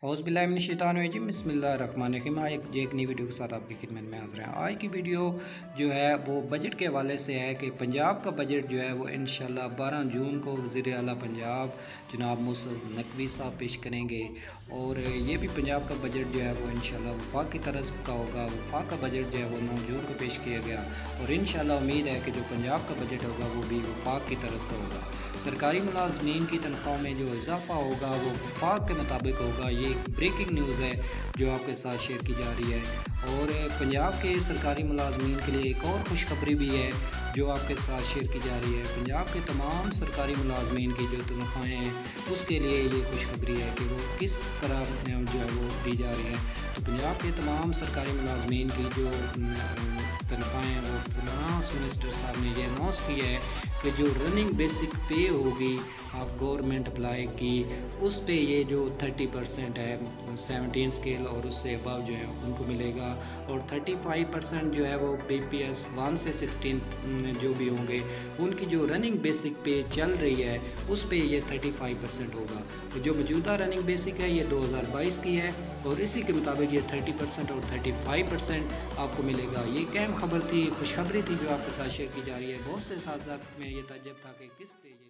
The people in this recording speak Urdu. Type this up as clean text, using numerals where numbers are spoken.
اعوذ باللہ من الشیطان الرجیم بسم اللہ الرحمن الرحیم۔ ایک نئی ویڈیو کے ساتھ آپ کی خدمت میں حاضر ہیں۔ آج کی ویڈیو جو ہے وہ بجٹ کے حوالے سے ہے کہ پنجاب کا بجٹ جو ہے وہ انشاءاللہ 12 جون کو وزیر اعلیٰ پنجاب جناب موصف نقوی صاحب پیش کریں گے، اور یہ بھی پنجاب کا بجٹ جو ہے وہ انشاءاللہ وفاق کی طرف کا ہوگا۔ وفاق کا بجٹ جو ہے وہ 9 جون کو پیش کیا گیا، اور انشاءاللہ امید ہے کہ جو پنجاب کا بجٹ ہوگا وہ بھی وفاق کی طرف کا ہوگا۔ سرکاری ملازمین کی تنخواہ میں جو اضافہ ہوگا وہ وفاق کے مطابق ہوگا۔ یہ ایک بریکنگ نیوز ہے جو آپ کے ساتھ شیئر کی جا رہی ہے، اور پنجاب کے سرکاری ملازمین کے لیے ایک اور خوشخبری بھی ہے جو آپ کے ساتھ شیئر کی جا رہی ہے۔ پنجاب کے تمام سرکاری ملازمین کی جو تنخواہیں ہیں اس کے لیے یہ خوشخبری ہے کہ وہ کس طرح جو ہے وہ دی جا رہی ہے۔ تو پنجاب کے تمام سرکاری ملازمین کی جو تنخواہیں ہیں وہ فنانس منسٹر صاحب نے یہ اناؤنس کیا ہے کہ جو رننگ بیسک پے ہوگی آف گورنمنٹ اپلائی کی، اس پہ یہ جو 30% ہے 17 اسکیل اور اس سے ابو جو ہے ان کو ملے گا، اور 35% جو ہے وہ BPS 1 سے 16 جو بھی ہوں گے ان کی جو رننگ بیسک پے چل رہی ہے اس پہ یہ 35% ہوگا۔ جو موجودہ رننگ بیسک ہے یہ 2022 کی ہے، اور اسی کے مطابق یہ 30% اور 35% آپ کو ملے گا۔ یہ اہم خبر تھی، خوشخبری تھی جو آپ کے ساتھ شیئر کی جا رہی ہے۔ بہت سے اساتذہ میں یہ تعجب تھا کہ کس پہ یہ